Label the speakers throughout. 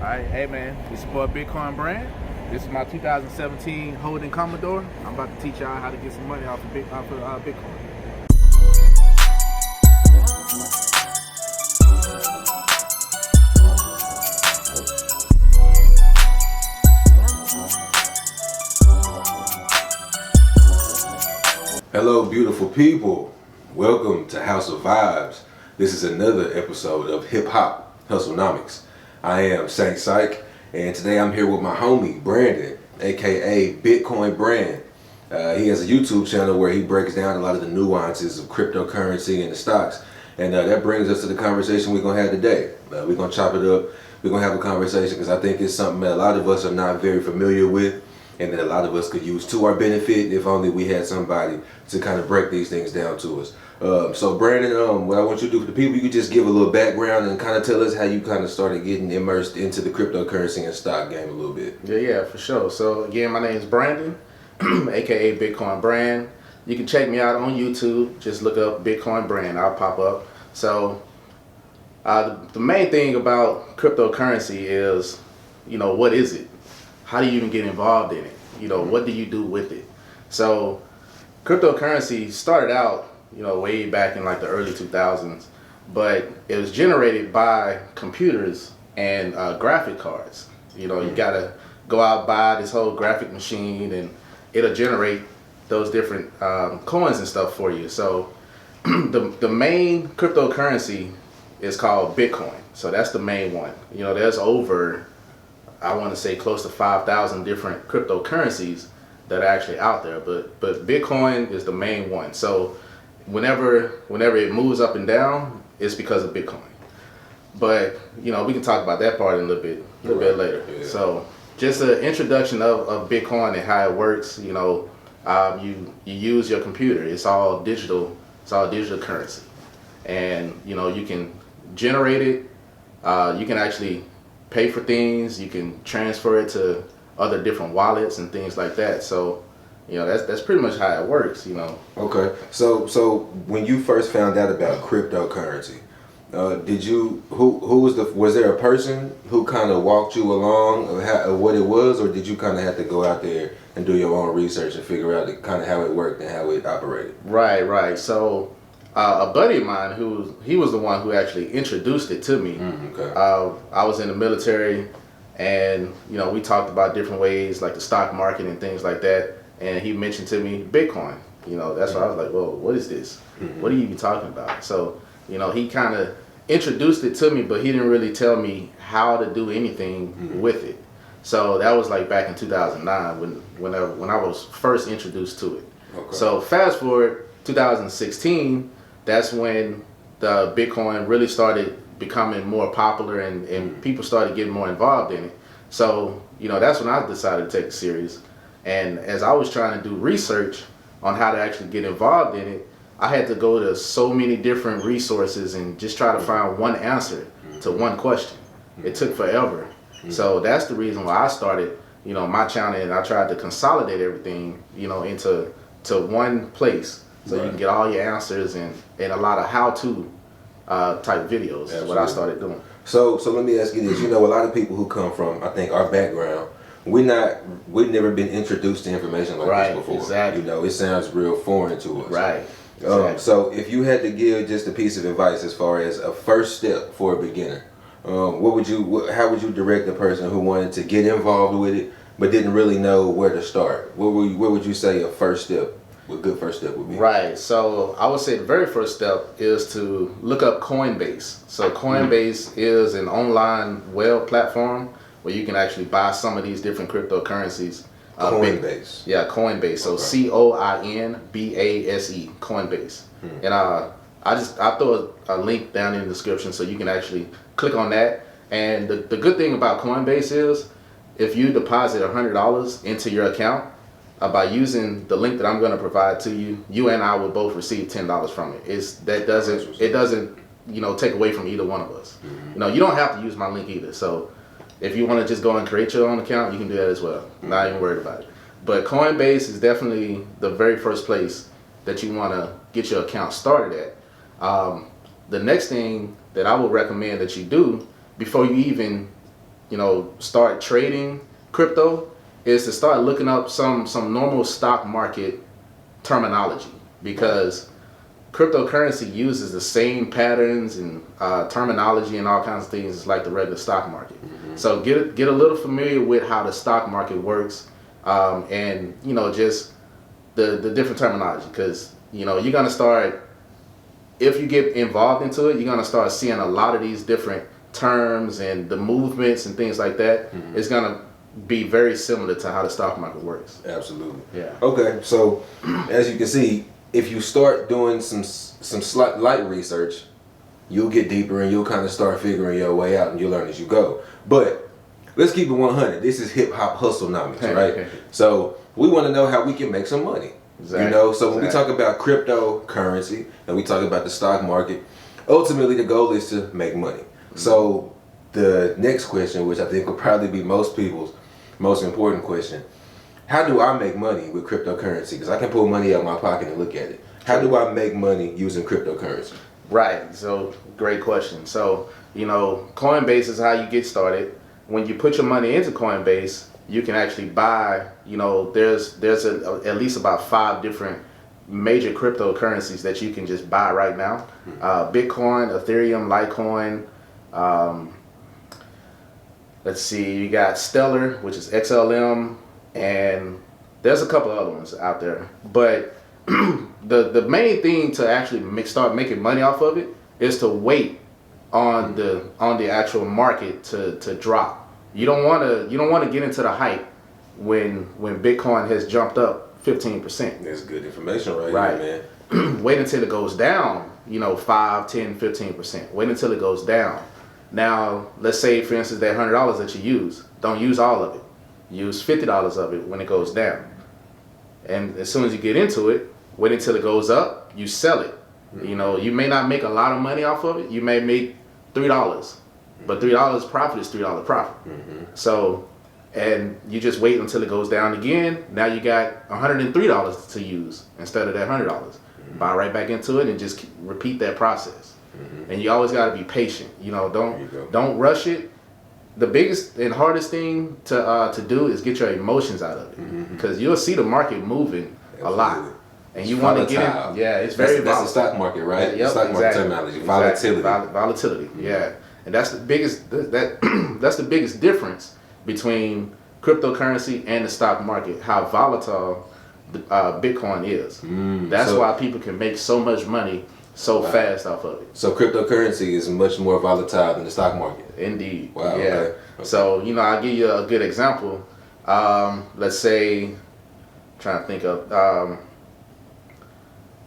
Speaker 1: Alright, hey man, this is your boy Bitcoin Bran. This is my 2017 holding Commodore. I'm about to teach y'all how to get some money off of Bitcoin.
Speaker 2: Hello, beautiful people. Welcome to House of Vibes. This is another episode of Hip Hop Hustlenomics. I am Saint Psych, and today I'm here with my homie Brandon, aka Bitcoin Bran. He has a YouTube channel where he breaks down a lot of the nuances of cryptocurrency and the stocks, and that brings us to the conversation we're gonna have today. We're gonna chop it up. We're gonna have a conversation because I think it's something that a lot of us are not very familiar with, and that a lot of us could use to our benefit if only we had somebody to kind of break these things down to us. So Brandon, what I want you to do for the people, you could just give a little background and kind of tell us how you kind of started getting immersed into the cryptocurrency and stock game a little bit.
Speaker 1: Yeah, for sure. So again, my name is Brandon, aka Bitcoin Bran. You can check me out on YouTube. Just look up Bitcoin Bran. I'll pop up. So the main thing about cryptocurrency is, what is it? How do you even get involved in it? What do you do with it? So cryptocurrency started out, way back in like the early 2000s, but it was generated by computers and graphic cards. You gotta go out, buy this whole graphic machine, and it'll generate those different coins and stuff for you. So the main cryptocurrency is called Bitcoin. So that's the main one. There's over, I want to say, close to 5,000 different cryptocurrencies that are actually out there, but Bitcoin is the main one. So whenever it moves up and down, it's because of Bitcoin. But we can talk about that part a little bit later. Yeah. So just an introduction of Bitcoin and how it works. You use your computer. It's all digital. It's all digital currency, and you can generate it. You can actually pay for things. You can transfer it to other different wallets and things like that. So that's pretty much how it works.
Speaker 2: Okay, so when you first found out about cryptocurrency, was there a person who kind of walked you along of what it was, or did you kind of have to go out there and do your own research and figure out kind of how it worked and how it operated?
Speaker 1: Right. So a buddy of mine, he was the one who actually introduced it to me.
Speaker 2: Okay.
Speaker 1: I was in the military, and we talked about different ways like the stock market and things like that, and he mentioned to me Bitcoin. That's why I was like, well, what is this? What are you even talking about? So he kind of introduced it to me, but he didn't really tell me how to do anything with it. So that was like back in 2009 when I was first introduced to it.
Speaker 2: Okay.
Speaker 1: So fast forward 2016, that's when the Bitcoin really started becoming more popular, and people started getting more involved in it. So that's when I decided to take it serious. And as I was trying to do research on how to actually get involved in it, I had to go to so many different resources and just try to find one answer to one question. It took forever. So that's the reason why I started my channel, and I tried to consolidate everything into one place, so you can get all your answers and a lot of how-to type videos. Absolutely. Is what I started doing.
Speaker 2: So let me ask you this. A lot of people who come from, I think, our background, we've never been introduced to information like this before.
Speaker 1: Exactly.
Speaker 2: It sounds real foreign to us.
Speaker 1: Right. Exactly.
Speaker 2: So if you had to give just a piece of advice as far as a first step for a beginner, how would you direct a person who wanted to get involved with it but didn't really know where to start? What would you say a good first step would be?
Speaker 1: Right. So I would say the very first step is to look up Coinbase. So Coinbase is an online web platform where you can actually buy some of these different cryptocurrencies.
Speaker 2: Coinbase.
Speaker 1: Coinbase. So
Speaker 2: Okay.
Speaker 1: Coinbase, Coinbase. And I throw a link down in the description so you can actually click on that. And the good thing about Coinbase is if you deposit $100 into your account, by using the link that I'm going to provide to you, you and I will both receive $10 from it. It doesn't take away from either one of us. You don't have to use my link either. So if you want to just go and create your own account, you can do that as well. Not even worried about it. But Coinbase is definitely the very first place that you want to get your account started at. The next thing that I would recommend that you do before you even start trading crypto is to start looking up some normal stock market terminology, because cryptocurrency uses the same patterns and terminology and all kinds of things like the regular stock market. So get a little familiar with how the stock market works, and just the different terminology, because you're gonna start, if you get involved into it, you're gonna start seeing a lot of these different terms and the movements and things like that. It's gonna be very similar to how the stock market works.
Speaker 2: Absolutely.
Speaker 1: Yeah.
Speaker 2: Okay, so as you can see, if you start doing some slight light research, you'll get deeper and you'll kind of start figuring your way out, and you'll learn as you go. But let's keep it 100. This is Hip Hop Hustlenomics, right? So we want to know how we can make some money.
Speaker 1: Exactly.
Speaker 2: So when we talk about cryptocurrency and we talk about the stock market, ultimately the goal is to make money. So the next question, which I think will probably be most people's most important question: how do I make money with cryptocurrency? Because I can pull money out of my pocket and look at it. How do I make money using cryptocurrency?
Speaker 1: Right. So great question. So Coinbase is how you get started. When you put your money into Coinbase, you can actually buy. There's at least about 5 different major cryptocurrencies that you can just buy right now. Bitcoin, Ethereum, Litecoin. Let's see, you got Stellar, which is XLM, and there's a couple other ones out there. But the main thing to actually start making money off of it is to wait on the actual market to drop. You don't want to get into the hype when Bitcoin has jumped up 15%.
Speaker 2: That's good information right here, man.
Speaker 1: Wait until it goes down, 5, 10, 15%. Wait until it goes down. Now, let's say, for instance, that $100 that you use, don't use all of it. Use $50 of it when it goes down. And as soon as you get into it, wait until it goes up, you sell it. You may not make a lot of money off of it. You may make $3, but $3 profit is $3 profit. So, and you just wait until it goes down again. Now you got $103 to use instead of that $100. Buy right back into it and just repeat that process. And you always got to be patient. Don't rush it. The biggest and hardest thing to do is get your emotions out of it, because you'll see the market moving a lot, and you want to get in. Yeah, it's very volatile.
Speaker 2: That's the stock market, right?
Speaker 1: Yep,
Speaker 2: stock market terminology, volatility.
Speaker 1: Volatility. Yeah, and that's the biggest that's the biggest difference between cryptocurrency and the stock market. How volatile Bitcoin is. That's why people can make so much money so fast off of it.
Speaker 2: So cryptocurrency is much more volatile than the stock market.
Speaker 1: Indeed.
Speaker 2: Wow.
Speaker 1: Yeah.
Speaker 2: Okay.
Speaker 1: So I'll give you a good example. Let's say, trying to think of.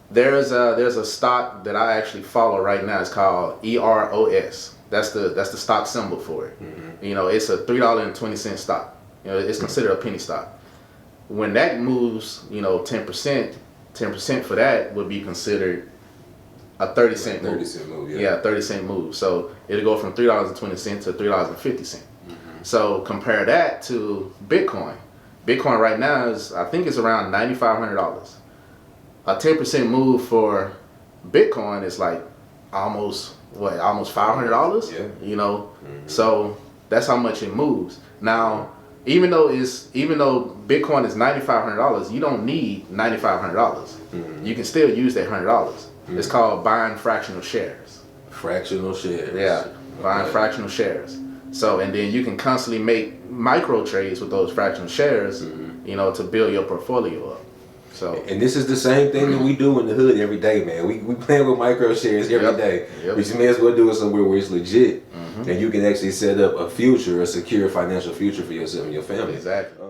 Speaker 1: There's a stock that I actually follow right now. It's called EROS. That's the stock symbol for it. It's a $3.20 stock. It's considered a penny stock. When that moves, 10% for that would be considered a 30-cent move.
Speaker 2: 30-cent move, yeah.
Speaker 1: Yeah, 30-cent move. So it'll go from $3.20 to $3.50. So compare that to Bitcoin. Bitcoin right now I think it's around $9,500. A 10% move for Bitcoin is like almost $500.
Speaker 2: Yeah.
Speaker 1: So that's how much it moves. Now, even though Bitcoin is $9,500, you don't need $9,500. You can still use that $100. It's called buying fractional shares.
Speaker 2: Fractional shares.
Speaker 1: Yeah, buying fractional shares. So, and then you can constantly make micro trades with those fractional shares, to build your portfolio up. So,
Speaker 2: and this is the same thing that we do in the hood every day, man. We playing with micro shares every day. But you may as well do it somewhere where it's legit, and you can actually set up a secure financial future for yourself and your family.
Speaker 1: Exactly.